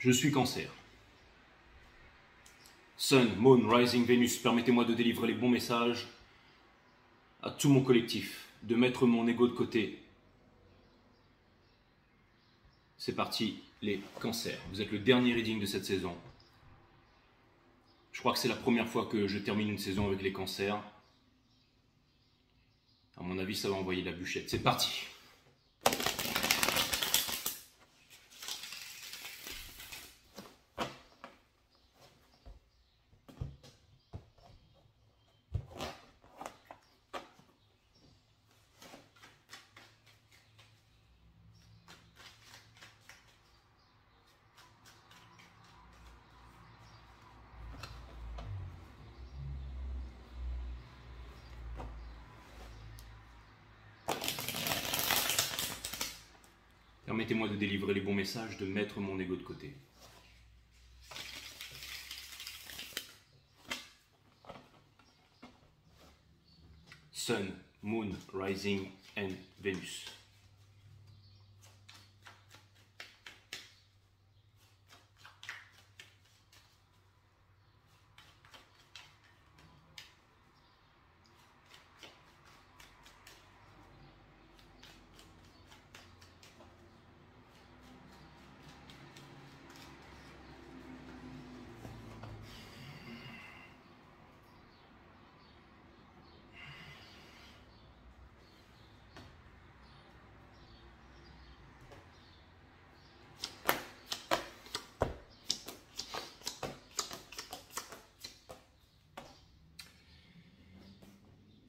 Je suis Cancer. Sun, Moon, Rising, Vénus, permettez-moi de délivrer les bons messages à tout mon collectif, de mettre mon ego de côté. C'est parti, les Cancers. Vous êtes le dernier reading de cette saison. Je crois que c'est la première fois que je termine une saison avec les Cancers. À mon avis, ça va envoyer la bûchette. C'est parti. Permettez-moi de délivrer les bons messages, de mettre mon ego de côté. Sun, Moon, Rising and Vénus.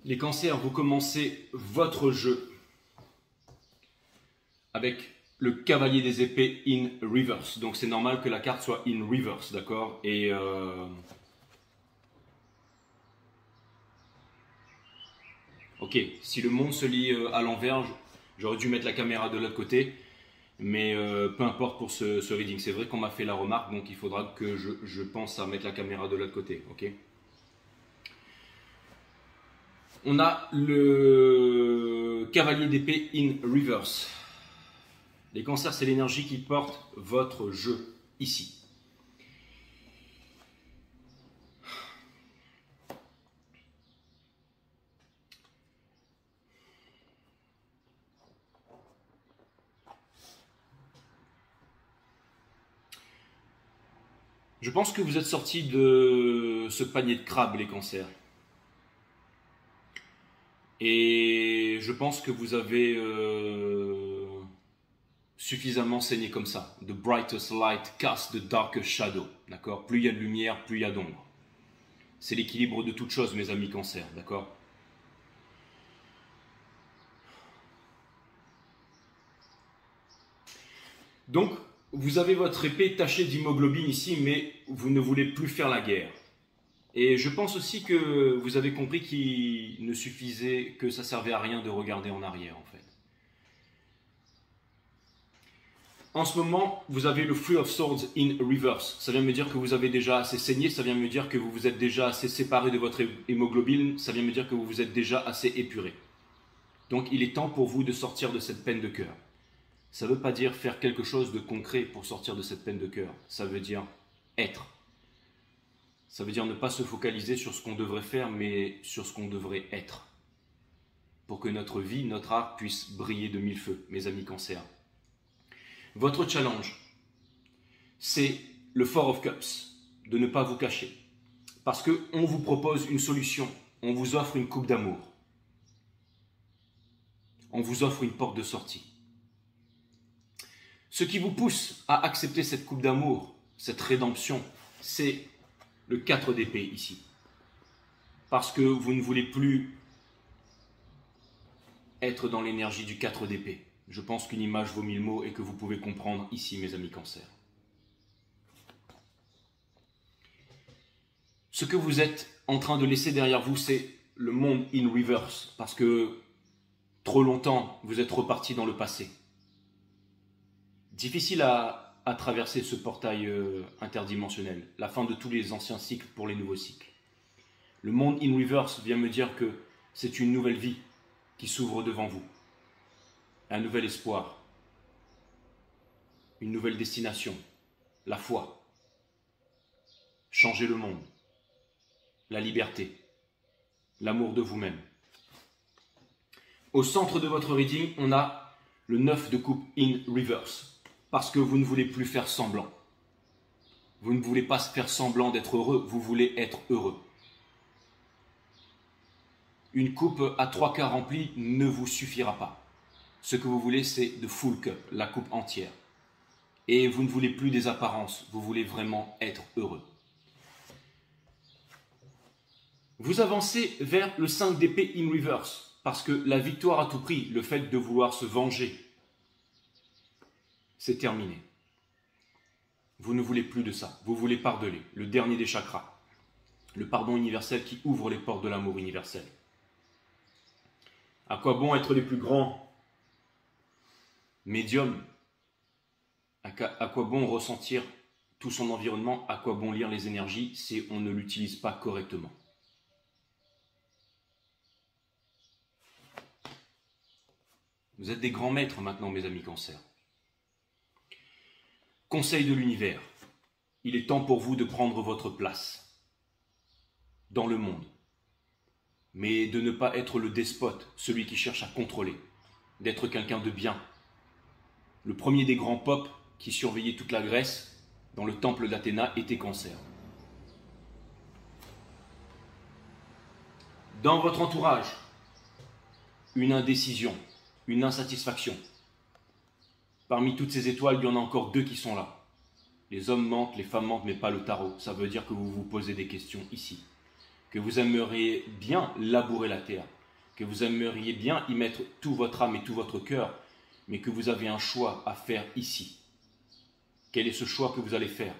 Les Cancers, vous commencez votre jeu avec le cavalier des épées in reverse. Donc c'est normal que la carte soit in reverse, d'accord? Et ok, si le monde se lit à l'envers, j'aurais dû mettre la caméra de l'autre côté. Mais peu importe pour ce reading. C'est vrai qu'on m'a fait la remarque, donc il faudra que je pense à mettre la caméra de l'autre côté, ok? On a le cavalier d'épée in reverse. Les Cancers, c'est l'énergie qui porte votre jeu ici. Je pense que vous êtes sortis de ce panier de crabes, les Cancers. Et je pense que vous avez suffisamment saigné comme ça. The brightest light casts the darkest shadow. D'accord? Plus il y a de lumière, plus il y a d'ombre. C'est l'équilibre de toute chose, mes amis Cancers. D'accord? Donc, vous avez votre épée tachée d'hémoglobine ici, mais vous ne voulez plus faire la guerre. Et je pense aussi que vous avez compris qu'il ne suffisait, que ça servait à rien de regarder en arrière en fait. En ce moment, vous avez le Three of Swords in reverse. Ça vient me dire que vous avez déjà assez saigné, ça vient me dire que vous vous êtes déjà assez séparé de votre hémoglobine, ça vient me dire que vous vous êtes déjà assez épuré. Donc il est temps pour vous de sortir de cette peine de cœur. Ça ne veut pas dire faire quelque chose de concret pour sortir de cette peine de cœur. Ça veut dire être. Ça veut dire ne pas se focaliser sur ce qu'on devrait faire, mais sur ce qu'on devrait être. Pour que notre vie, notre art puisse briller de mille feux, mes amis Cancers. Votre challenge, c'est le Four of Cups, de ne pas vous cacher. Parce qu'on vous propose une solution, on vous offre une coupe d'amour. On vous offre une porte de sortie. Ce qui vous pousse à accepter cette coupe d'amour, cette rédemption, c'est le 4 d'épée ici. Parce que vous ne voulez plus être dans l'énergie du 4 d'épée. Je pense qu'une image vaut 1000 mots et que vous pouvez comprendre ici, mes amis Cancers. Ce que vous êtes en train de laisser derrière vous, c'est le monde in reverse. Parce que trop longtemps, vous êtes reparti dans le passé. Difficile à traverser ce portail interdimensionnel, la fin de tous les anciens cycles pour les nouveaux cycles. Le monde in reverse vient me dire que c'est une nouvelle vie qui s'ouvre devant vous, un nouvel espoir, une nouvelle destination, la foi, changer le monde, la liberté, l'amour de vous-même. Au centre de votre reading, on a le 9 de coupe in reverse, parce que vous ne voulez plus faire semblant. Vous ne voulez pas faire semblant d'être heureux, vous voulez être heureux. Une coupe à 3/4 remplie ne vous suffira pas. Ce que vous voulez, c'est de full cup, la coupe entière. Et vous ne voulez plus des apparences, vous voulez vraiment être heureux. Vous avancez vers le 5 d'épée in reverse, parce que la victoire à tout prix, le fait de vouloir se venger, c'est terminé. Vous ne voulez plus de ça, vous voulez pardonner, le dernier des chakras, le pardon universel qui ouvre les portes de l'amour universel. À quoi bon être les plus grands médiums? À quoi bon ressentir tout son environnement? À quoi bon lire les énergies si on ne l'utilise pas correctement? Vous êtes des grands maîtres maintenant, mes amis Cancer. Conseil de l'univers, il est temps pour vous de prendre votre place dans le monde, mais de ne pas être le despote, celui qui cherche à contrôler, d'être quelqu'un de bien. Le premier des grands popes qui surveillait toute la Grèce dans le temple d'Athéna était Cancer. Dans votre entourage, une indécision, une insatisfaction. Parmi toutes ces étoiles, il y en a encore 2 qui sont là. Les hommes mentent, les femmes mentent, mais pas le tarot. Ça veut dire que vous vous posez des questions ici. Que vous aimeriez bien labourer la terre. Que vous aimeriez bien y mettre tout votre âme et tout votre cœur. Mais que vous avez un choix à faire ici. Quel est ce choix que vous allez faire?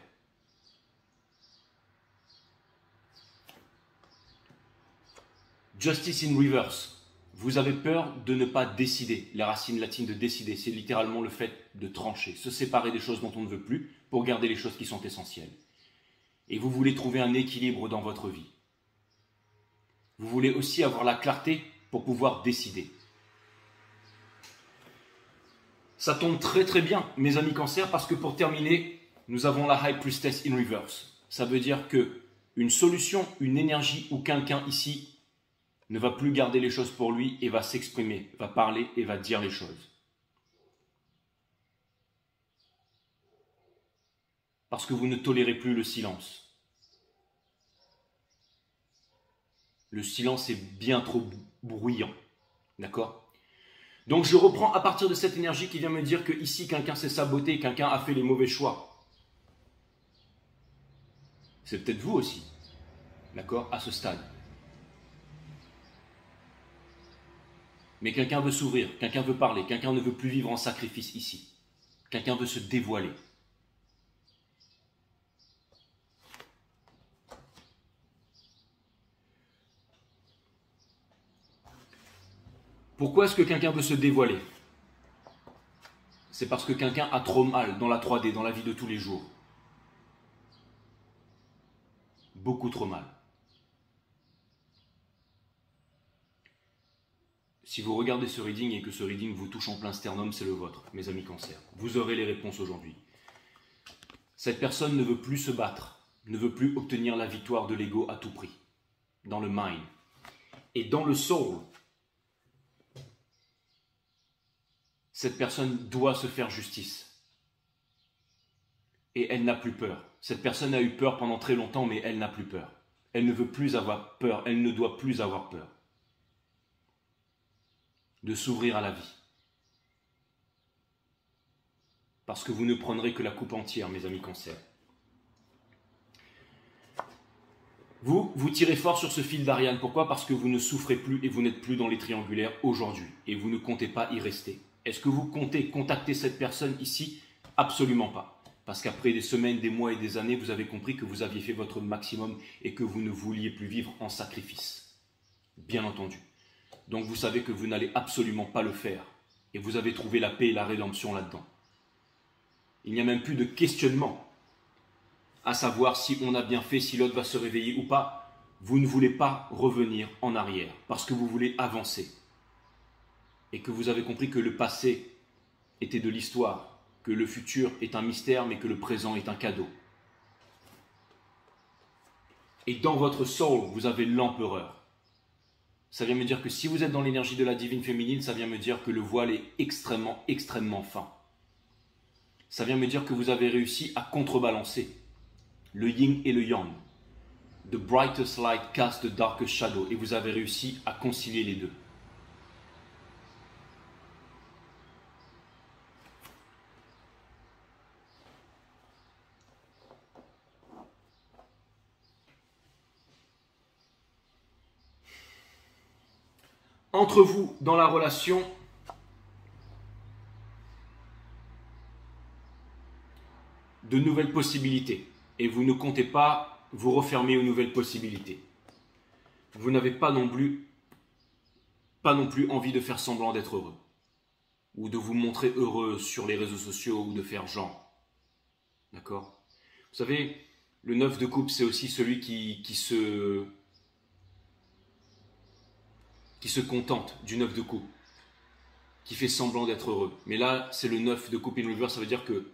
Justice in reverse. Vous avez peur de ne pas décider. Les racines latines de décider, c'est littéralement le fait de trancher, se séparer des choses dont on ne veut plus pour garder les choses qui sont essentielles. Et vous voulez trouver un équilibre dans votre vie. Vous voulez aussi avoir la clarté pour pouvoir décider. Ça tombe très très bien, mes amis Cancer, parce que pour terminer, nous avons la High Priestess in reverse. Ça veut dire que une solution, une énergie ou quelqu'un ici ne va plus garder les choses pour lui et va s'exprimer, va parler et va dire les choses. Parce que vous ne tolérez plus le silence. Le silence est bien trop bruyant. D'accord? Donc je reprends à partir de cette énergie qui vient me dire que ici quelqu'un s'est saboté, quelqu'un a fait les mauvais choix. C'est peut-être vous aussi. D'accord? À ce stade. Mais quelqu'un veut s'ouvrir, quelqu'un veut parler, quelqu'un ne veut plus vivre en sacrifice ici. Quelqu'un veut se dévoiler. Pourquoi est-ce que quelqu'un veut se dévoiler? C'est parce que quelqu'un a trop mal dans la 3D, dans la vie de tous les jours. Beaucoup trop mal. Si vous regardez ce reading et que ce reading vous touche en plein sternum, c'est le vôtre, mes amis Cancer. Vous aurez les réponses aujourd'hui. Cette personne ne veut plus se battre, ne veut plus obtenir la victoire de l'ego à tout prix, dans le mind. Et dans le soul, cette personne doit se faire justice. Et elle n'a plus peur. Cette personne a eu peur pendant très longtemps, mais elle n'a plus peur. Elle ne veut plus avoir peur, elle ne doit plus avoir peur de s'ouvrir à la vie. Parce que vous ne prendrez que la coupe entière, mes amis Cancer. Vous tirez fort sur ce fil d'Ariane. Pourquoi? Parce que vous ne souffrez plus et vous n'êtes plus dans les triangulaires aujourd'hui. Et vous ne comptez pas y rester. Est-ce que vous comptez contacter cette personne ici? Absolument pas. Parce qu'après des semaines, des mois et des années, vous avez compris que vous aviez fait votre maximum et que vous ne vouliez plus vivre en sacrifice. Bien entendu. Donc vous savez que vous n'allez absolument pas le faire. Et vous avez trouvé la paix et la rédemption là-dedans. Il n'y a même plus de questionnement à savoir si on a bien fait, si l'autre va se réveiller ou pas. Vous ne voulez pas revenir en arrière parce que vous voulez avancer. Et que vous avez compris que le passé était de l'histoire que le futur est un mystère, mais que le présent est un cadeau. Et dans votre soul, vous avez l'empereur. Ça vient me dire que si vous êtes dans l'énergie de la divine féminine, ça vient me dire que le voile est extrêmement, extrêmement fin. Ça vient me dire que vous avez réussi à contrebalancer le yin et le yang. The brightest light casts the darkest shadow. Et vous avez réussi à concilier les deux. Entre vous, dans la relation, de nouvelles possibilités. Et vous ne comptez pas vous refermer aux nouvelles possibilités. Vous n'avez pas non plus envie de faire semblant d'être heureux. Ou de vous montrer heureux sur les réseaux sociaux ou de faire genre. D'accord? Vous savez, le 9 de coupe, c'est aussi celui qui se contente du 9 de coupe, qui fait semblant d'être heureux. Mais là, c'est le 9 de coupe in reverse, ça veut dire que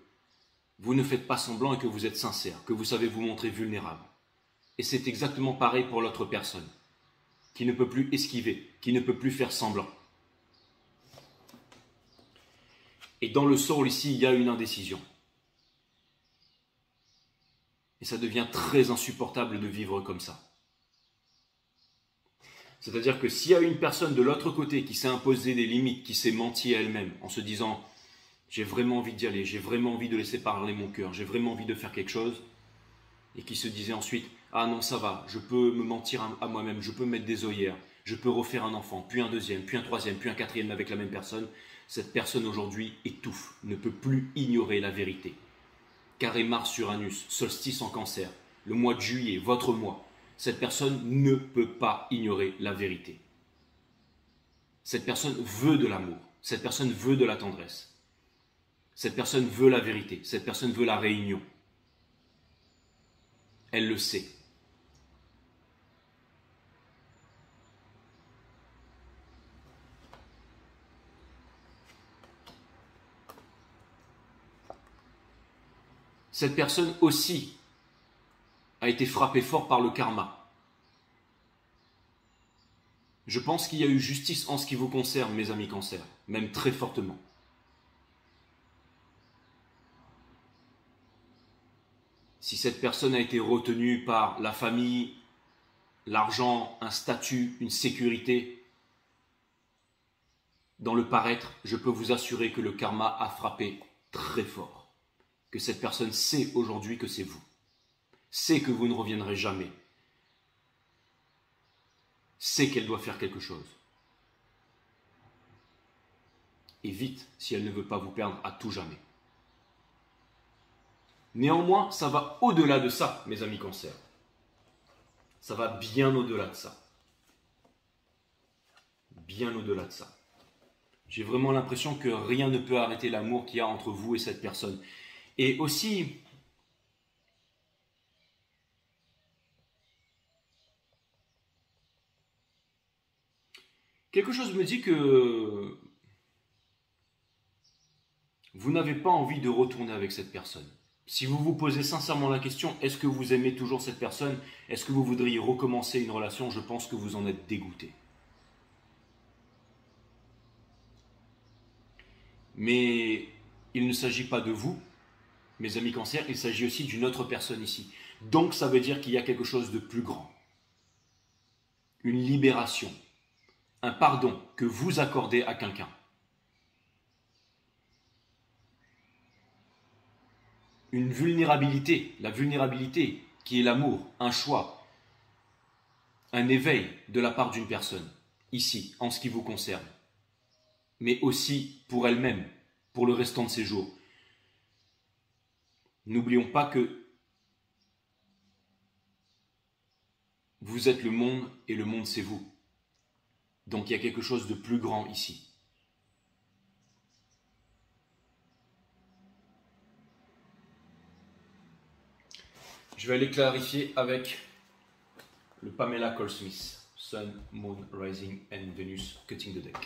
vous ne faites pas semblant et que vous êtes sincère, que vous savez vous montrer vulnérable. Et c'est exactement pareil pour l'autre personne, qui ne peut plus esquiver, qui ne peut plus faire semblant. Et dans le soul ici, il y a une indécision. Et ça devient très insupportable de vivre comme ça. C'est-à-dire que s'il y a une personne de l'autre côté qui s'est imposé des limites, qui s'est menti à elle-même en se disant « j'ai vraiment envie d'y aller, j'ai vraiment envie de laisser parler mon cœur, j'ai vraiment envie de faire quelque chose » et qui se disait ensuite « ah non ça va, je peux me mentir à moi-même, je peux mettre des œillères, je peux refaire un enfant, puis un deuxième, puis un troisième, puis un quatrième avec la même personne », cette personne aujourd'hui étouffe, ne peut plus ignorer la vérité. Carré Mars-Uranus, solstice en Cancer, le mois de juillet, votre mois. Cette personne ne peut pas ignorer la vérité. Cette personne veut de l'amour. Cette personne veut de la tendresse. Cette personne veut la vérité. Cette personne veut la réunion. Elle le sait. Cette personne aussi a été frappée fort par le karma. Je pense qu'il y a eu justice en ce qui vous concerne, mes amis Cancer, même très fortement. Si cette personne a été retenue par la famille, l'argent, un statut, une sécurité, dans le paraître, je peux vous assurer que le karma a frappé très fort. Que cette personne sait aujourd'hui que c'est vous. Sait que vous ne reviendrez jamais. Sait qu'elle doit faire quelque chose. Et vite, si elle ne veut pas vous perdre à tout jamais. Néanmoins, ça va au-delà de ça, mes amis Cancer. Ça va bien au-delà de ça. Bien au-delà de ça. J'ai vraiment l'impression que rien ne peut arrêter l'amour qu'il y a entre vous et cette personne. Et aussi, quelque chose me dit que vous n'avez pas envie de retourner avec cette personne. Si vous vous posez sincèrement la question, est-ce que vous aimez toujours cette personne? Est-ce que vous voudriez recommencer une relation? Je pense que vous en êtes dégoûté. Mais il ne s'agit pas de vous, mes amis Cancer, il s'agit aussi d'une autre personne ici. Donc ça veut dire qu'il y a quelque chose de plus grand. Une libération, un pardon que vous accordez à quelqu'un. Une vulnérabilité, la vulnérabilité qui est l'amour, un choix, un éveil de la part d'une personne, ici, en ce qui vous concerne, mais aussi pour elle-même, pour le restant de ses jours. N'oublions pas que vous êtes le monde et le monde c'est vous. Donc il y a quelque chose de plus grand ici. Je vais aller clarifier avec le Pamela Cole Smith, Sun, Moon, Rising and Venus, Cutting the Deck.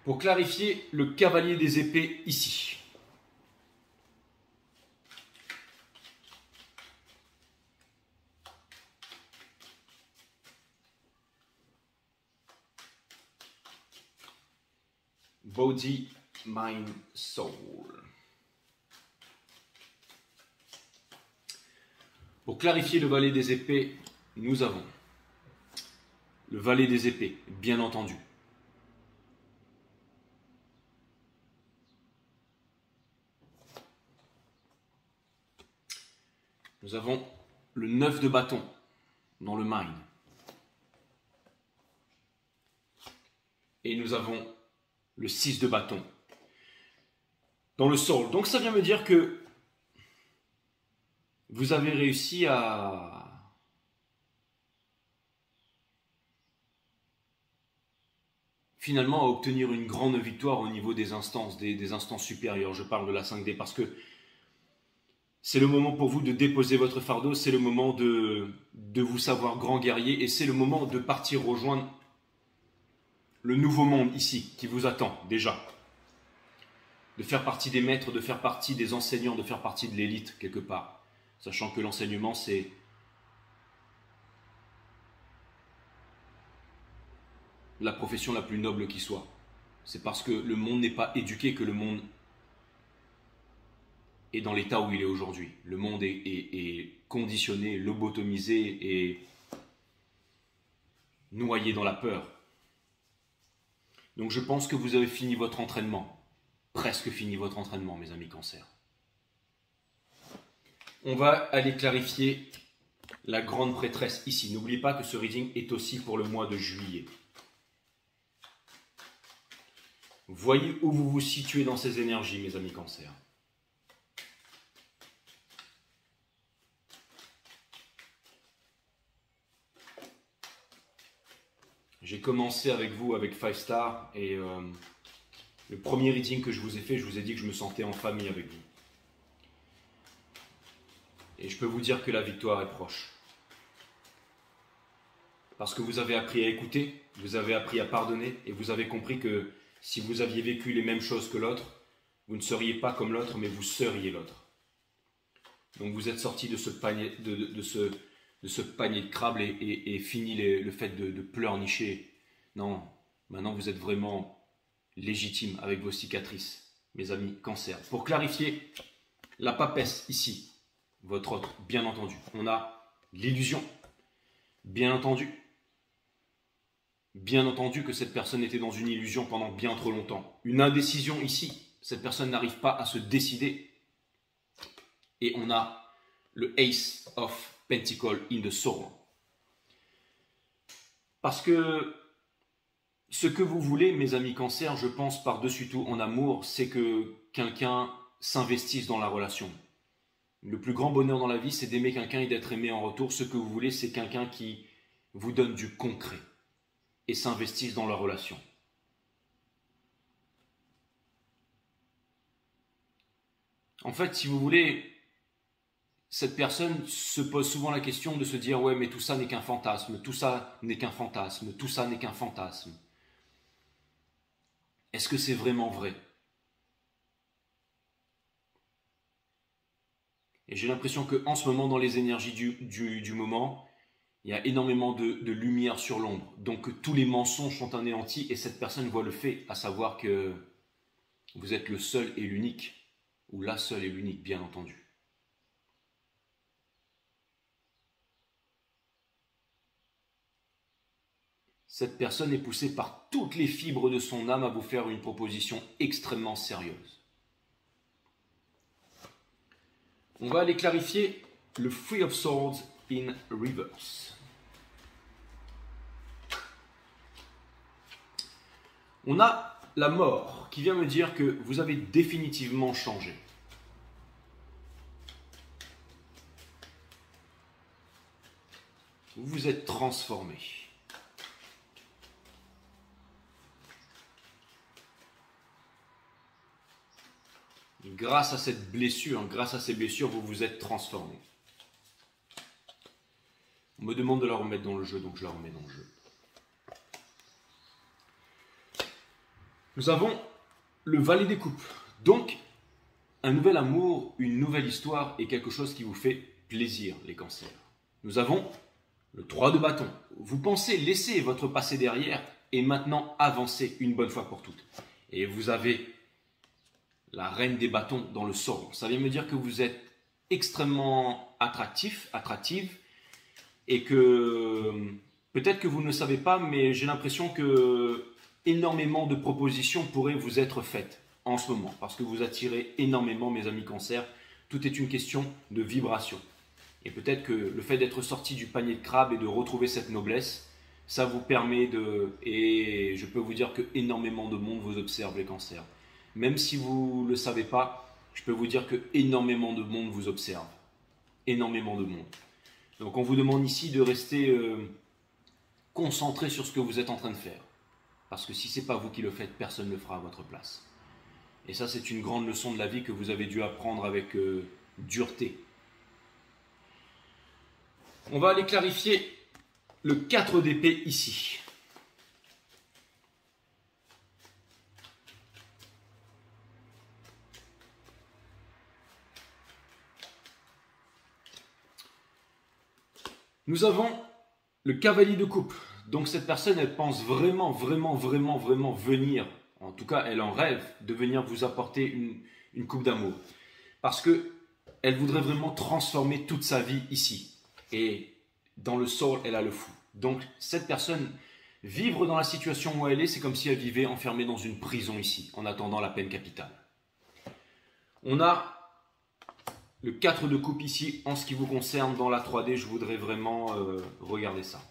Pour clarifier, le cavalier des épées ici. Body, mind, soul. Pour clarifier le valet des épées, nous avons le valet des épées, bien entendu. Nous avons le 9 de bâton dans le mind. Et nous avons le 6 de bâton dans le soul. Donc ça vient me dire que vous avez réussi à finalement à obtenir une grande victoire au niveau des instances, des instances supérieures. Je parle de la 5D parce que c'est le moment pour vous de déposer votre fardeau, c'est le moment de vous savoir grand guerrier et c'est le moment de partir rejoindre le nouveau monde ici qui vous attend déjà. De faire partie des maîtres, de faire partie des enseignants, de faire partie de l'élite quelque part. Sachant que l'enseignement, c'est la profession la plus noble qui soit. C'est parce que le monde n'est pas éduqué que le monde est dans l'état où il est aujourd'hui. Le monde est conditionné, lobotomisé et noyé dans la peur. Donc je pense que vous avez fini votre entraînement. Presque fini votre entraînement, mes amis Cancer. On va aller clarifier la grande prêtresse ici. N'oubliez pas que ce reading est aussi pour le mois de juillet. Voyez où vous vous situez dans ces énergies, mes amis Cancer. J'ai commencé avec vous avec 5 Star et le premier reading que je vous ai fait, je vous ai dit que je me sentais en famille avec vous. Et je peux vous dire que la victoire est proche. Parce que vous avez appris à écouter, vous avez appris à pardonner et vous avez compris que si vous aviez vécu les mêmes choses que l'autre, vous ne seriez pas comme l'autre, mais vous seriez l'autre. Donc vous êtes sorti de ce panier de ce panier de crabe et fini le fait de pleurnicher. Non, maintenant vous êtes vraiment légitime avec vos cicatrices, mes amis Cancer. Pour clarifier, la papesse ici, votre autre, bien entendu. On a l'illusion, bien entendu. Bien entendu que cette personne était dans une illusion pendant bien trop longtemps. Une indécision ici, cette personne n'arrive pas à se décider. Et on a le Ace of Pentacles in the Soul. Parce que ce que vous voulez, mes amis Cancer, je pense par-dessus tout en amour, c'est que quelqu'un s'investisse dans la relation. Le plus grand bonheur dans la vie, c'est d'aimer quelqu'un et d'être aimé en retour. Ce que vous voulez, c'est quelqu'un qui vous donne du concret et s'investisse dans la relation. En fait, si vous voulez, cette personne se pose souvent la question de se dire « Ouais, mais tout ça n'est qu'un fantasme, tout ça n'est qu'un fantasme, tout ça n'est qu'un fantasme. » Est-ce que c'est vraiment vrai? Et j'ai l'impression qu'en ce moment, dans les énergies du moment, il y a énormément de lumière sur l'ombre. Donc tous les mensonges sont anéantis et cette personne voit le fait, à savoir que vous êtes le seul et l'unique, ou la seule et l'unique, bien entendu. Cette personne est poussée par toutes les fibres de son âme à vous faire une proposition extrêmement sérieuse. On va aller clarifier le Three of Swords in reverse. On a la mort qui vient me dire que vous avez définitivement changé. Vous vous êtes transformé. Grâce à cette blessure, grâce à ces blessures, vous vous êtes transformé. On me demande de la remettre dans le jeu, donc je la remets dans le jeu. Nous avons le valet des coupes. Donc, un nouvel amour, une nouvelle histoire et quelque chose qui vous fait plaisir, les cancers. Nous avons le 3 de bâton. Vous pensez laisser votre passé derrière et maintenant avancer une bonne fois pour toutes. Et vous avez la reine des bâtons dans le sol. Ça vient me dire que vous êtes extrêmement attractive et que peut-être que vous ne le savez pas, mais j'ai l'impression que énormément de propositions pourraient vous être faites en ce moment parce que vous attirez énormément, mes amis cancers. Tout est une question de vibration. Et peut-être que le fait d'être sorti du panier de crabe et de retrouver cette noblesse, ça vous permet de... Et je peux vous dire que énormément de monde vous observe, les cancers. Même si vous ne le savez pas, je peux vous dire que énormément de monde vous observe. Énormément de monde. Donc on vous demande ici de rester concentré sur ce que vous êtes en train de faire. Parce que si ce n'est pas vous qui le faites, personne ne le fera à votre place. Et ça, c'est une grande leçon de la vie que vous avez dû apprendre avec dureté. On va aller clarifier le 4 d'épée ici. Nous avons le cavalier de coupe. Donc cette personne, elle pense vraiment venir, en tout cas elle en rêve, de venir vous apporter une coupe d'amour. Parce qu'elle voudrait vraiment transformer toute sa vie ici. Et dans le soul, elle a le fou. Donc cette personne, vivre dans la situation où elle est, c'est comme si elle vivait enfermée dans une prison ici, en attendant la peine capitale. On a le 4 de coupe ici. En ce qui vous concerne, dans la 3D, je voudrais vraiment regarder ça.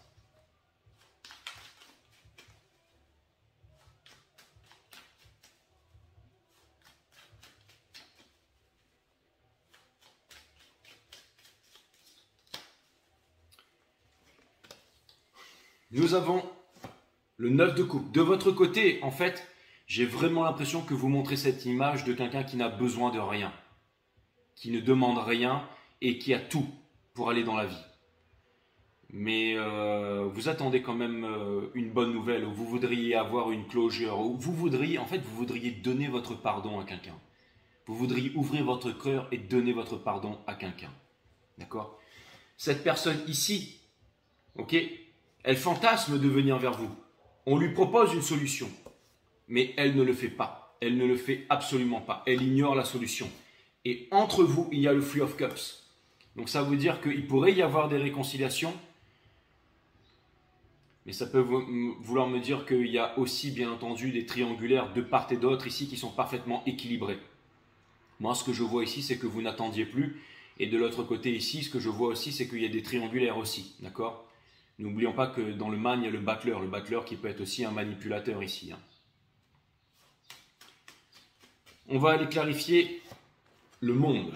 Nous avons le 9 de coupe. De votre côté, en fait, j'ai vraiment l'impression que vous montrez cette image de quelqu'un qui n'a besoin de rien, qui ne demande rien et qui a tout pour aller dans la vie. Mais vous attendez quand même une bonne nouvelle, ou vous voudriez avoir une closure, ou vous voudriez donner votre pardon à quelqu'un. Vous voudriez ouvrir votre cœur et donner votre pardon à quelqu'un. D'accord? Cette personne ici, ok, elle fantasme de venir vers vous. On lui propose une solution, mais elle ne le fait pas. Elle ne le fait absolument pas. Elle ignore la solution. Et entre vous, il y a le Three of Cups. Donc ça veut dire qu'il pourrait y avoir des réconciliations, mais ça peut vouloir me dire qu'il y a aussi, bien entendu, des triangulaires de part et d'autre ici qui sont parfaitement équilibrés. Moi, ce que je vois ici, c'est que vous n'attendiez plus. Et de l'autre côté ici, ce que je vois aussi, c'est qu'il y a des triangulaires aussi. D'accord ? N'oublions pas que dans le man, il y a le battleur qui peut être aussi un manipulateur ici. On va aller clarifier le monde.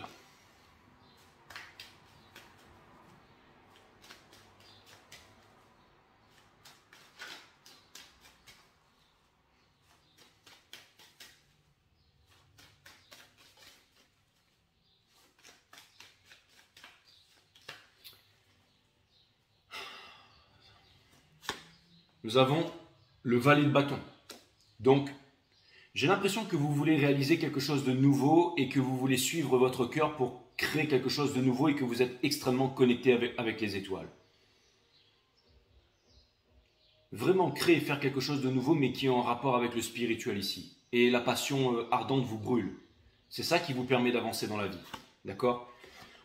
Nous avons le valet de bâton. Donc, j'ai l'impression que vous voulez réaliser quelque chose de nouveau et que vous voulez suivre votre cœur pour créer quelque chose de nouveau et que vous êtes extrêmement connecté avec les étoiles. Vraiment créer et faire quelque chose de nouveau mais qui est en rapport avec le spirituel ici. Et la passion ardente vous brûle. C'est ça qui vous permet d'avancer dans la vie. D'accord ?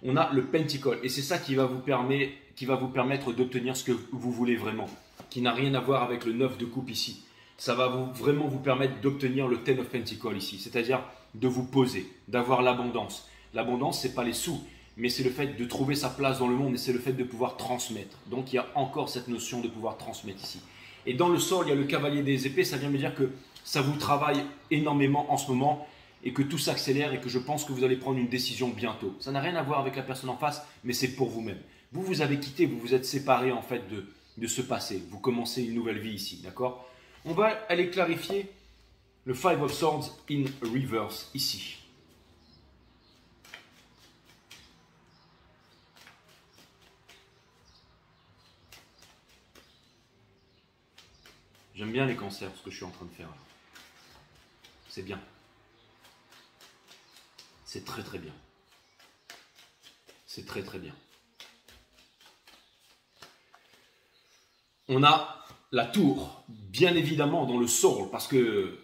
On a le Pentacle et c'est ça qui va vous permettre d'obtenir ce que vous voulez vraiment, qui n'a rien à voir avec le 9 de coupe ici. Ça va vraiment vous permettre d'obtenir le 10 of Pentacle ici, c'est-à-dire de vous poser, d'avoir l'abondance. L'abondance, ce n'est pas les sous, mais c'est le fait de trouver sa place dans le monde et c'est le fait de pouvoir transmettre. Donc il y a encore cette notion de pouvoir transmettre ici. Et dans le sol, il y a le cavalier des épées, ça vient me dire que ça vous travaille énormément en ce moment et que tout s'accélère et que je pense que vous allez prendre une décision bientôt. Ça n'a rien à voir avec la personne en face, mais c'est pour vous-même. Vous avez quitté, vous vous êtes séparé en fait de ce passé. Vous commencez une nouvelle vie ici, d'accord ? On va aller clarifier le Five of Swords in reverse ici. J'aime bien les cancers, ce que je suis en train de faire. c'est bien. C'est très très bien. C'est très très bien. On a la tour, bien évidemment dans le soul, parce que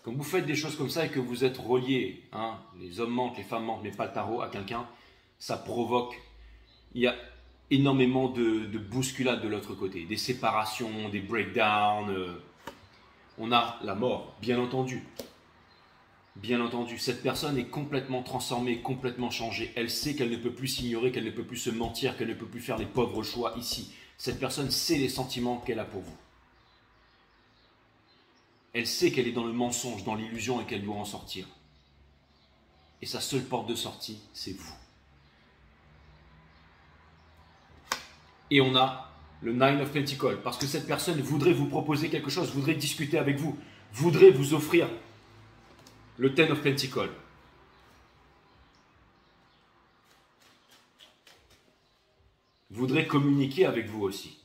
quand vous faites des choses comme ça et que vous êtes reliés, hein, les hommes mentent, les femmes mentent, mais pas le tarot, à quelqu'un, ça provoque, il y a énormément de bousculades de l'autre côté, des séparations, des breakdowns, on a la mort, bien entendu. Bien entendu, cette personne est complètement transformée, complètement changée. Elle sait qu'elle ne peut plus s'ignorer, qu'elle ne peut plus se mentir, qu'elle ne peut plus faire les pauvres choix ici. Cette personne sait les sentiments qu'elle a pour vous. Elle sait qu'elle est dans le mensonge, dans l'illusion et qu'elle doit en sortir. Et sa seule porte de sortie, c'est vous. Et on a le Nine of Pentacles, parce que cette personne voudrait vous proposer quelque chose, voudrait discuter avec vous, voudrait vous offrir le Ten of Pentacles. Voudrait communiquer avec vous aussi.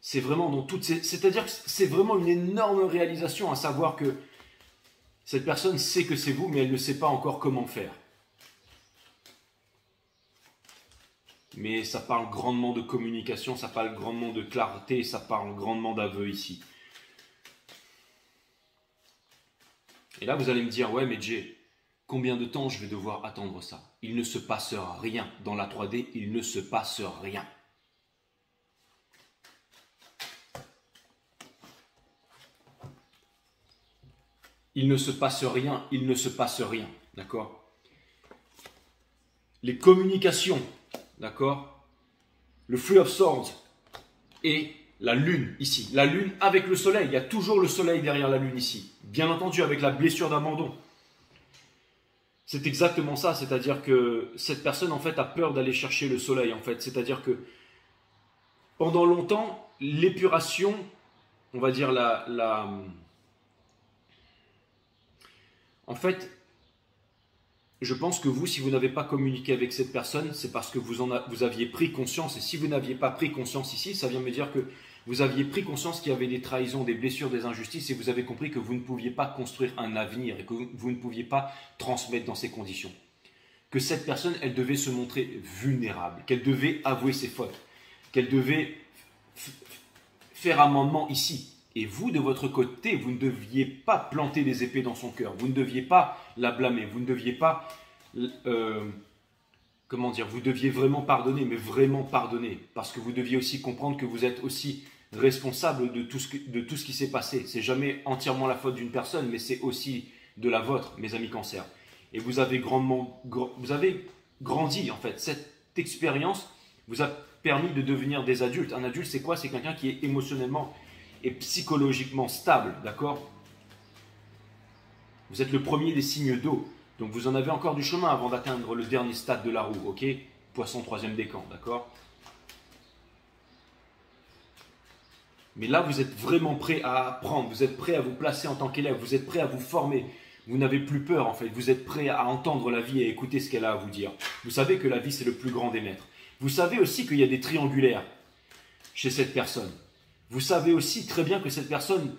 C'est vraiment dans toutes ces... C'est-à-dire que c'est vraiment une énorme réalisation à savoir que cette personne sait que c'est vous, mais elle ne sait pas encore comment faire. Mais ça parle grandement de communication, ça parle grandement de clarté, ça parle grandement d'aveu ici. Et là, vous allez me dire, ouais, mais Jay, combien de temps je vais devoir attendre ça? Il ne se passe rien. Dans la 3D, il ne se passe rien. Il ne se passe rien, il ne se passe rien, d'accord? Les communications, d'accord? Le Three of Swords et la lune ici. La lune avec le soleil, il y a toujours le soleil derrière la lune ici. Bien entendu avec la blessure d'abandon. C'est exactement ça, c'est-à-dire que cette personne en fait a peur d'aller chercher le soleil en fait. C'est-à-dire que pendant longtemps, l'épuration, on va dire En fait, je pense que vous, si vous n'avez pas communiqué avec cette personne, c'est parce que vous aviez pris conscience. Et si vous n'aviez pas pris conscience ici, ça vient me dire que vous aviez pris conscience qu'il y avait des trahisons, des blessures, des injustices, et vous avez compris que vous ne pouviez pas construire un avenir et que vous ne pouviez pas transmettre dans ces conditions. Que cette personne, elle devait se montrer vulnérable, qu'elle devait avouer ses fautes, qu'elle devait faire amendement ici. Et vous, de votre côté, vous ne deviez pas planter des épées dans son cœur. Vous ne deviez pas la blâmer. Vous ne deviez pas... comment dire? Vous deviez vraiment pardonner, mais vraiment pardonner. Parce que vous deviez aussi comprendre que vous êtes aussi responsable de tout ce qui s'est passé. C'est jamais entièrement la faute d'une personne, mais c'est aussi de la vôtre, mes amis cancers. Et vous avez grandi, en fait. Cette expérience vous a permis de devenir des adultes. Un adulte, c'est quoi? C'est quelqu'un qui est émotionnellement et psychologiquement stable, d'accord? Vous êtes le premier des signes d'eau, donc vous en avez encore du chemin avant d'atteindre le dernier stade de la roue, ok? Poisson troisième décan, d'accord? Mais là, vous êtes vraiment prêt à apprendre, vous êtes prêt à vous placer en tant qu'élève, vous êtes prêt à vous former, vous n'avez plus peur en fait, vous êtes prêt à entendre la vie et à écouter ce qu'elle a à vous dire. Vous savez que la vie, c'est le plus grand des maîtres. Vous savez aussi qu'il y a des triangulaires chez cette personne. Vous savez aussi très bien que cette personne,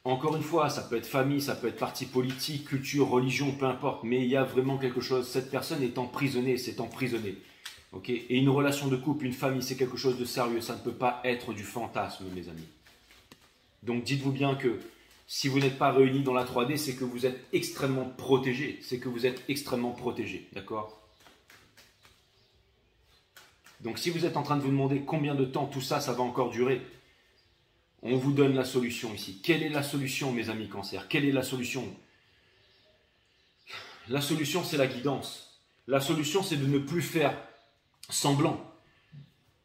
encore une fois, ça peut être famille, ça peut être parti politique, culture, religion, peu importe, mais il y a vraiment quelque chose. Cette personne est emprisonnée, c'est emprisonné. Okay? Et une relation de couple, une famille, c'est quelque chose de sérieux. Ça ne peut pas être du fantasme, mes amis. Donc dites-vous bien que si vous n'êtes pas réunis dans la 3D, c'est que vous êtes extrêmement protégés. C'est que vous êtes extrêmement protégés, d'accord? Donc si vous êtes en train de vous demander combien de temps tout ça, ça va encore durer, on vous donne la solution ici. Quelle est la solution, mes amis cancers? Quelle est la solution? La solution, c'est la guidance. La solution, c'est de ne plus faire semblant.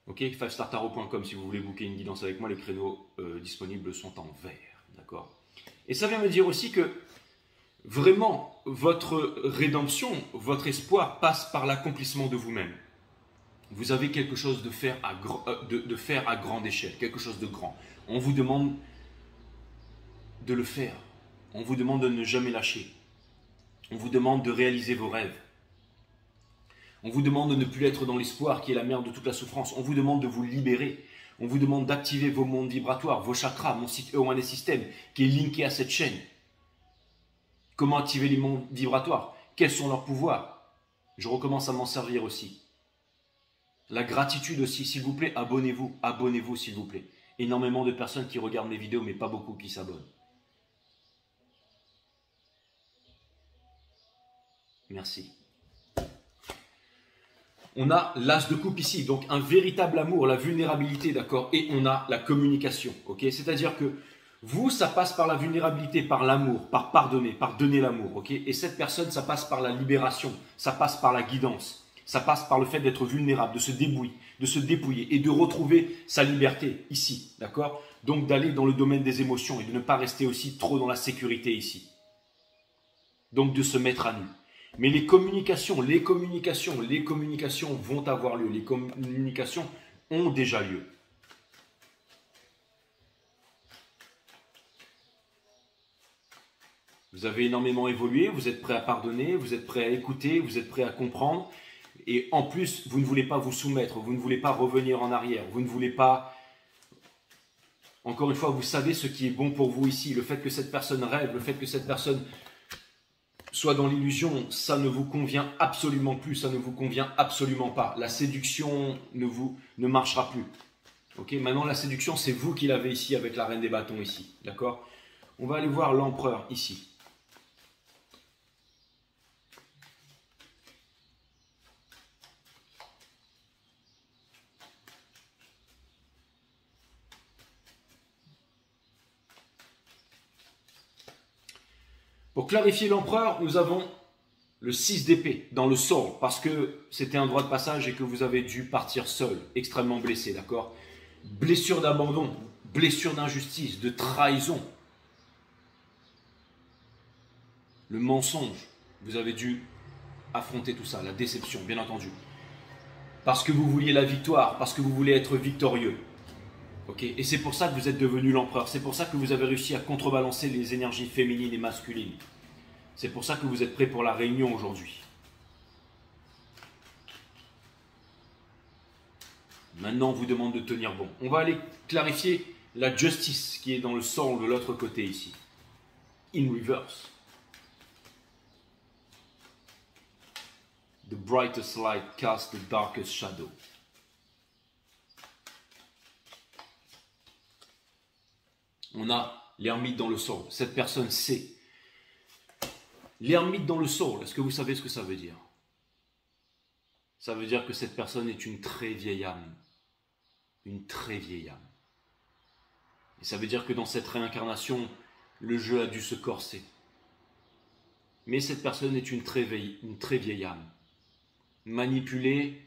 Ok, 5startarot.com si vous voulez booker une guidance avec moi, les créneaux disponibles sont en vert. D'accord? Et ça vient me dire aussi que vraiment, votre rédemption, votre espoir passe par l'accomplissement de vous-même. Vous avez quelque chose de faire à grande échelle, quelque chose de grand. On vous demande de le faire. On vous demande de ne jamais lâcher. On vous demande de réaliser vos rêves. On vous demande de ne plus être dans l'espoir qui est la mère de toute la souffrance. On vous demande de vous libérer. On vous demande d'activer vos mondes vibratoires, vos chakras, mon site E1S System qui est linké à cette chaîne. Comment activer les mondes vibratoires? Quels sont leurs pouvoirs? Je recommence à m'en servir aussi. La gratitude aussi, s'il vous plaît, abonnez-vous. Abonnez-vous, s'il vous plaît. Énormément de personnes qui regardent mes vidéos, mais pas beaucoup qui s'abonnent. Merci. On a l'as de coupe ici, donc un véritable amour, la vulnérabilité, d'accord? Et on a la communication, ok? C'est-à-dire que vous, ça passe par la vulnérabilité, par l'amour, par pardonner, par donner l'amour, ok? Et cette personne, ça passe par la libération, ça passe par la guidance, ça passe par le fait d'être vulnérable, de se dépouiller et de retrouver sa liberté ici, d'accord? Donc d'aller dans le domaine des émotions et de ne pas rester aussi trop dans la sécurité ici. Donc de se mettre à nu. Mais les communications vont avoir lieu. Les communications ont déjà lieu. Vous avez énormément évolué, vous êtes prêt à pardonner, vous êtes prêt à écouter, vous êtes prêt à comprendre. Et en plus, vous ne voulez pas vous soumettre, vous ne voulez pas revenir en arrière, vous ne voulez pas... Encore une fois, vous savez ce qui est bon pour vous ici. Le fait que cette personne rêve, le fait que cette personne soit dans l'illusion, ça ne vous convient absolument plus, ça ne vous convient absolument pas. La séduction ne marchera plus. Ok, maintenant, la séduction, c'est vous qui l'avez ici avec la reine des bâtons ici. D'accord? On va aller voir l'empereur ici. Pour clarifier l'empereur, nous avons le 6 d'épée dans le sort, parce que c'était un droit de passage et que vous avez dû partir seul, extrêmement blessé, d'accord? Blessure d'abandon, blessure d'injustice, de trahison. Le mensonge, vous avez dû affronter tout ça, la déception, bien entendu. Parce que vous vouliez la victoire, parce que vous voulez être victorieux. Okay, et c'est pour ça que vous êtes devenu l'empereur. C'est pour ça que vous avez réussi à contrebalancer les énergies féminines et masculines. C'est pour ça que vous êtes prêts pour la réunion aujourd'hui. Maintenant, on vous demande de tenir bon. On va aller clarifier la justice qui est dans le sol de l'autre côté ici. In reverse. The brightest light casts the darkest shadow. On a l'ermite dans le sol. Cette personne sait. L'ermite dans le sol, est-ce que vous savez ce que ça veut dire? Ça veut dire que cette personne est une très vieille âme. Une très vieille âme. Et ça veut dire que dans cette réincarnation, le jeu a dû se corser. Mais cette personne est une très vieille âme. Manipulée,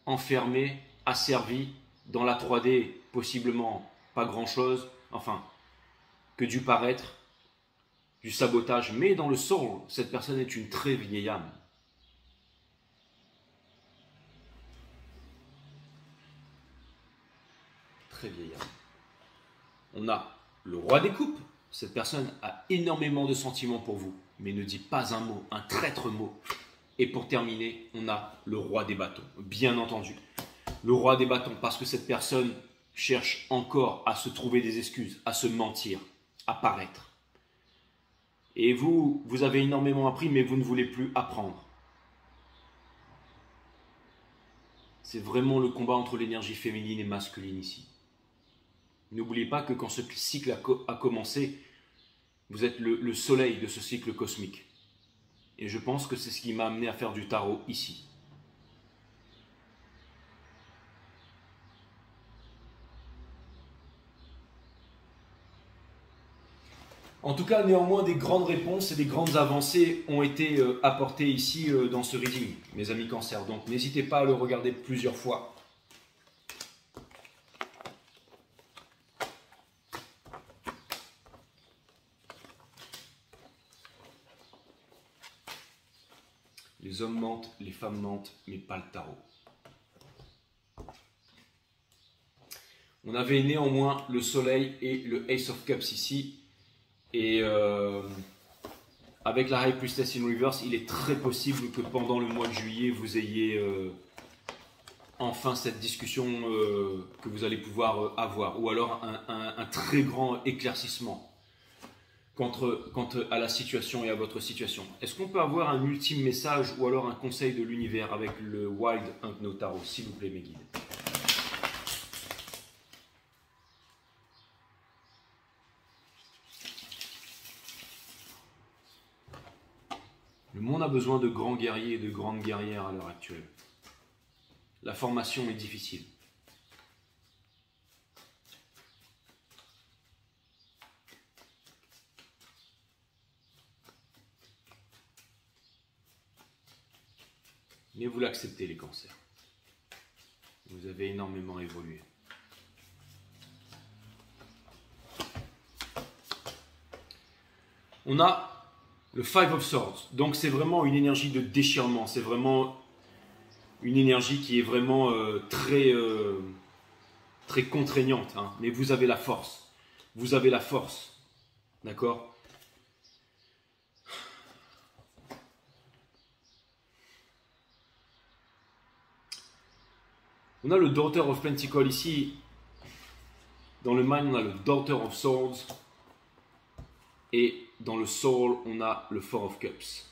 enfermée, asservie, dans la 3D, possiblement pas grand-chose, enfin, que du paraître, du sabotage, mais dans le soul, cette personne est une très vieille âme. Très vieille âme. On a le roi des coupes. Cette personne a énormément de sentiments pour vous, mais ne dit pas un mot, un traître mot. Et pour terminer, on a le roi des bâtons, bien entendu. Le roi des bâtons, parce que cette personne cherche encore à se trouver des excuses, à se mentir, à paraître. Et vous avez énormément appris, mais vous ne voulez plus apprendre. C'est vraiment le combat entre l'énergie féminine et masculine ici. N'oubliez pas que quand ce cycle a commencé, vous êtes le soleil de ce cycle cosmique. Et je pense que c'est ce qui m'a amené à faire du tarot ici. En tout cas, néanmoins, des grandes réponses et des grandes avancées ont été apportées ici dans ce reading, mes amis Cancer. Donc n'hésitez pas à le regarder plusieurs fois. Les hommes mentent, les femmes mentent, mais pas le tarot. On avait néanmoins le soleil et le Ace of Cups ici. Et avec la High Priestess in Reverse, il est très possible que pendant le mois de juillet, vous ayez enfin cette discussion que vous allez pouvoir avoir, ou alors un très grand éclaircissement quant à la situation et à votre situation. Est-ce qu'on peut avoir un ultime message ou alors un conseil de l'univers avec le Wild Unknown Tarot, s'il vous plaît, mes guides? Le monde a besoin de grands guerriers et de grandes guerrières à l'heure actuelle. La formation est difficile. Mais vous l'acceptez, les cancers. Vous avez énormément évolué. On a le Five of Swords. Donc c'est vraiment une énergie de déchirement. C'est vraiment une énergie qui est vraiment très contraignante. Hein. Mais vous avez la force. Vous avez la force. D'accord ? On a le Daughter of Pentacle ici. Dans le Mind, on a le Daughter of Swords. Et dans le Soul, on a le Four of Cups.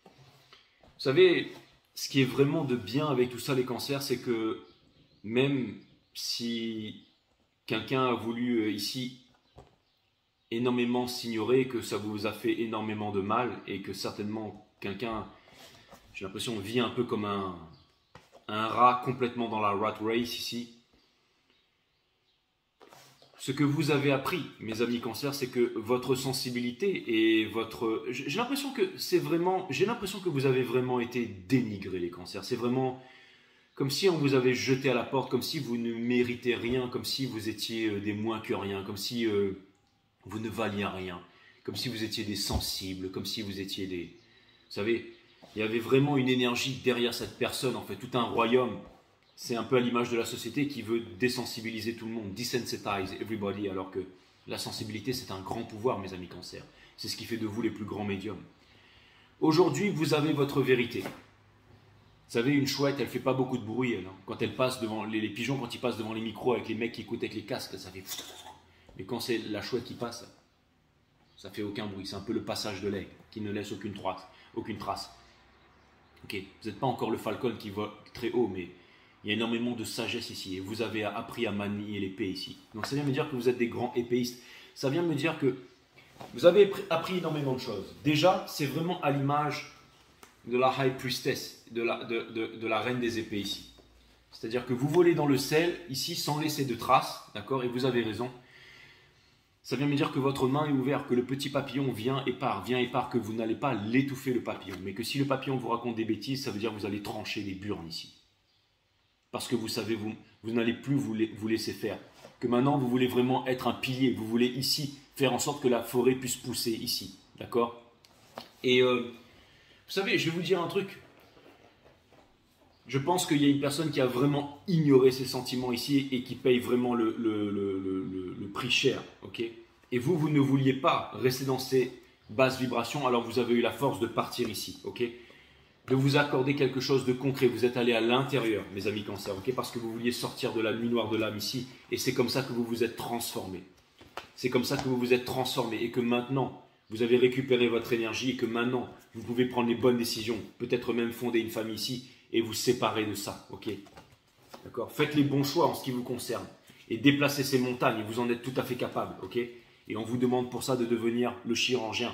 Vous savez, ce qui est vraiment de bien avec tout ça, les cancers, c'est que même si quelqu'un a voulu ici énormément s'ignorer, que ça vous a fait énormément de mal et que certainement quelqu'un, j'ai l'impression, vit un peu comme un rat complètement dans la rat race ici. Ce que vous avez appris, mes amis cancers, c'est que votre sensibilité et votre... J'ai l'impression que c'est vraiment... J'ai l'impression que vous avez vraiment été dénigrés, les cancers. C'est vraiment comme si on vous avait jeté à la porte, comme si vous ne méritez rien, comme si vous étiez des moins que rien, comme si vous ne valiez rien, comme si vous étiez des sensibles, comme si vous étiez des... Vous savez, il y avait vraiment une énergie derrière cette personne, en fait, tout un royaume. C'est un peu à l'image de la société qui veut désensibiliser tout le monde, desensitize everybody, alors que la sensibilité, c'est un grand pouvoir, mes amis cancers. C'est ce qui fait de vous les plus grands médiums. Aujourd'hui, vous avez votre vérité. Vous savez, une chouette, elle ne fait pas beaucoup de bruit, elle. Hein. Quand elle passe devant les pigeons, quand ils passent devant les micros avec les mecs qui écoutent avec les casques, ça fait... Mais quand c'est la chouette qui passe, ça fait aucun bruit. C'est un peu le passage de l'aigle qui ne laisse aucune trace. Ok, vous n'êtes pas encore le falcon qui vole très haut, mais il y a énormément de sagesse ici. Et vous avez appris à manier l'épée ici. Donc ça vient me dire que vous êtes des grands épéistes. Ça vient me dire que vous avez appris énormément de choses. Déjà, c'est vraiment à l'image de la High Priestess, de la reine des épées ici. C'est-à-dire que vous volez dans le sel ici sans laisser de traces, d'accord? Et vous avez raison. Ça vient me dire que votre main est ouverte, que le petit papillon vient et part, que vous n'allez pas l'étouffer le papillon. Mais que si le papillon vous raconte des bêtises, ça veut dire que vous allez trancher les burnes ici. Parce que vous savez, vous n'allez plus vous laisser faire. Que maintenant, vous voulez vraiment être un pilier. Vous voulez ici faire en sorte que la forêt puisse pousser ici. D'accord? Et vous savez, je vais vous dire un truc. Je pense qu'il y a une personne qui a vraiment ignoré ses sentiments ici et qui paye vraiment le prix cher. Okay, et vous ne vouliez pas rester dans ces basses vibrations, alors vous avez eu la force de partir ici. Okay, de vous accorder quelque chose de concret. Vous êtes allé à l'intérieur, mes amis cancers, okay, parce que vous vouliez sortir de la nuit noire de l'âme ici. Et c'est comme ça que vous vous êtes transformé. C'est comme ça que vous vous êtes transformé. Et que maintenant, vous avez récupéré votre énergie et que maintenant, vous pouvez prendre les bonnes décisions. Peut-être même fonder une famille ici. Et vous séparer de ça, ok? D'accord? Faites les bons choix en ce qui vous concerne. Et déplacez ces montagnes, et vous en êtes tout à fait capable, ok? Et on vous demande pour ça de devenir le chirurgien.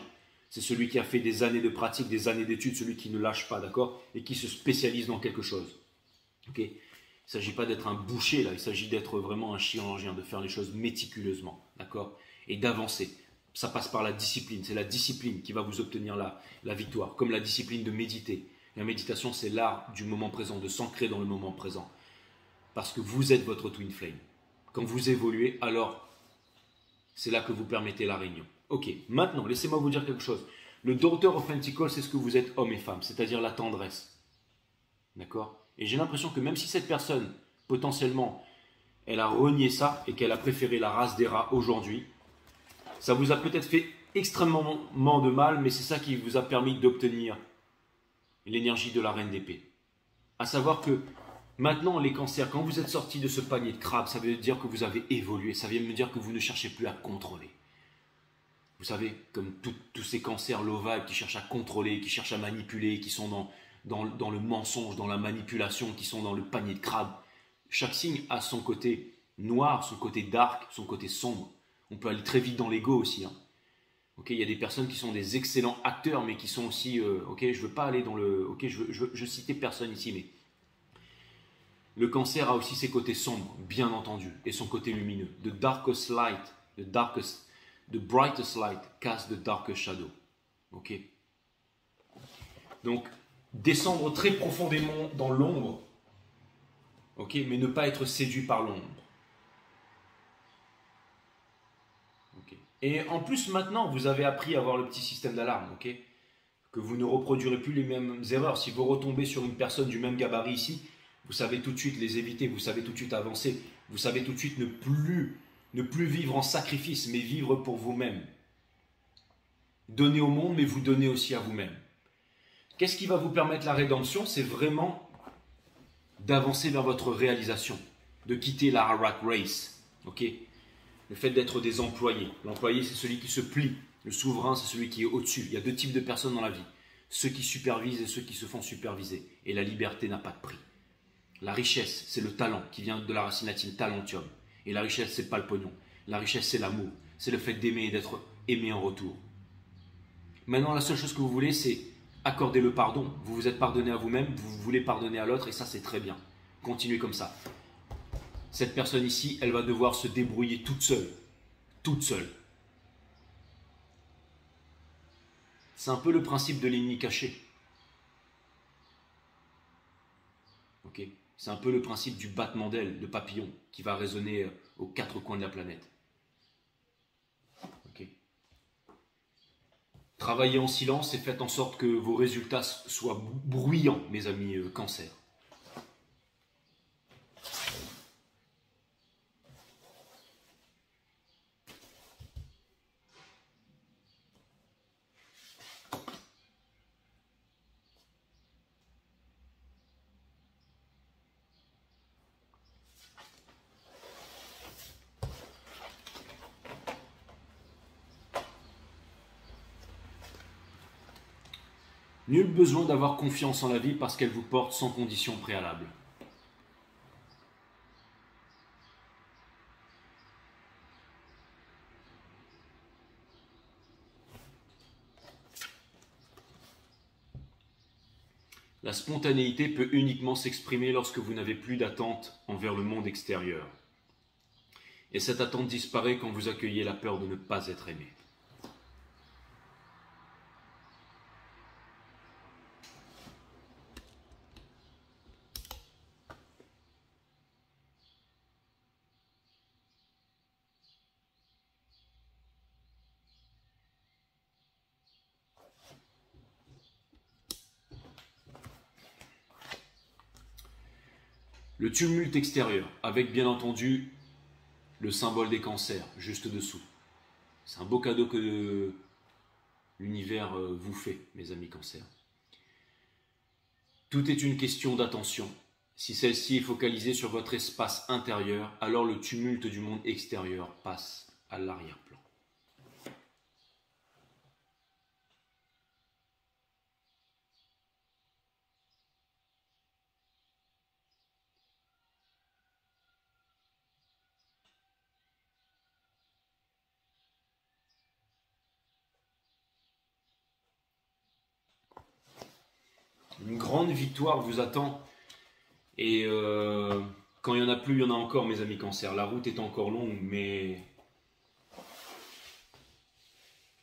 C'est celui qui a fait des années de pratique, des années d'études, celui qui ne lâche pas, d'accord? Et qui se spécialise dans quelque chose, ok? Il ne s'agit pas d'être un boucher, là, il s'agit d'être vraiment un chirurgien, de faire les choses méticuleusement, d'accord? Et d'avancer. Ça passe par la discipline, c'est la discipline qui va vous obtenir la victoire, comme la discipline de méditer. La méditation, c'est l'art du moment présent, de s'ancrer dans le moment présent. Parce que vous êtes votre twin flame. Quand vous évoluez, alors c'est là que vous permettez la réunion. Ok, maintenant, laissez-moi vous dire quelque chose. Le Daughter of Pentacles, c'est ce que vous êtes homme et femme, c'est-à-dire la tendresse. D'accord? Et j'ai l'impression que même si cette personne, potentiellement, elle a renié ça et qu'elle a préféré la race des rats aujourd'hui. Ça vous a peut-être fait extrêmement de mal, mais c'est ça qui vous a permis d'obtenir l'énergie de la reine d'épée. À savoir que maintenant, les cancers, quand vous êtes sortis de ce panier de crabes, ça veut dire que vous avez évolué, ça vient me dire que vous ne cherchez plus à contrôler. Vous savez, comme tous ces cancers low vibe qui cherchent à contrôler, qui cherchent à manipuler, qui sont dans le mensonge, dans la manipulation, qui sont dans le panier de crabes. Chaque signe a son côté noir, son côté dark, son côté sombre. On peut aller très vite dans l'ego aussi. Hein. Okay, il y a des personnes qui sont des excellents acteurs, mais qui sont aussi... je ne veux pas aller dans le... je citais personne ici, mais... Le cancer a aussi ses côtés sombres, bien entendu, et son côté lumineux. The darkest light, the brightest light casts the darkest shadow. Ok. Donc, descendre très profondément dans l'ombre, ok, mais ne pas être séduit par l'ombre. Okay. Et en plus, maintenant, vous avez appris à avoir le petit système d'alarme, ok, que vous ne reproduirez plus les mêmes erreurs. Si vous retombez sur une personne du même gabarit ici, vous savez tout de suite les éviter, vous savez tout de suite avancer, vous savez tout de suite ne plus vivre en sacrifice, mais vivre pour vous-même. Donnez au monde, mais vous donnez aussi à vous-même. Qu'est-ce qui va vous permettre la rédemption? C'est vraiment d'avancer vers votre réalisation, de quitter la rat race. Okay, le fait d'être des employés. L'employé, c'est celui qui se plie. Le souverain, c'est celui qui est au-dessus. Il y a deux types de personnes dans la vie. Ceux qui supervisent et ceux qui se font superviser. Et la liberté n'a pas de prix. La richesse, c'est le talent qui vient de la racine latine talentium. Et la richesse, c'est pas le pognon. La richesse, c'est l'amour. C'est le fait d'aimer et d'être aimé en retour. Maintenant, la seule chose que vous voulez, c'est accorder le pardon. Vous vous êtes pardonné à vous-même, vous voulez pardonner à l'autre, et ça, c'est très bien. Continuez comme ça. Cette personne ici, elle va devoir se débrouiller toute seule. Toute seule. C'est un peu le principe de l'ennemi caché. Ok. C'est un peu le principe du battement d'aile, de papillon, qui va résonner aux quatre coins de la planète. Okay. Travaillez en silence et faites en sorte que vos résultats soient bruyants, mes amis cancer. Nul besoin d'avoir confiance en la vie parce qu'elle vous porte sans condition préalable. La spontanéité peut uniquement s'exprimer lorsque vous n'avez plus d'attente envers le monde extérieur. Et cette attente disparaît quand vous accueillez la peur de ne pas être aimé. Le tumulte extérieur, avec bien entendu le symbole des cancers, juste dessous. C'est un beau cadeau que l'univers vous fait, mes amis cancers. Tout est une question d'attention. Si celle-ci est focalisée sur votre espace intérieur, alors le tumulte du monde extérieur passe à l'arrière-plan. Une grande victoire vous attend. Et quand il n'y en a plus, il y en a encore, mes amis cancers. La route est encore longue, mais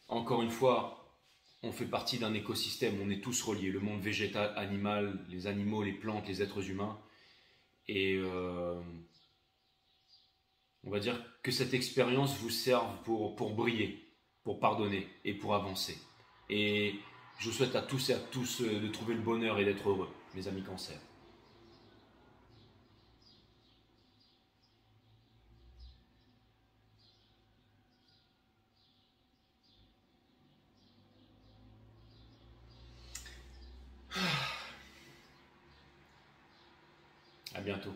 encore une fois, on fait partie d'un écosystème. On est tous reliés. Le monde végétal, animal, les animaux, les plantes, les êtres humains. Et on va dire que cette expérience vous serve pour briller, pour pardonner et pour avancer. Et je vous souhaite à tous et à tous de trouver le bonheur et d'être heureux, mes amis cancers. À bientôt.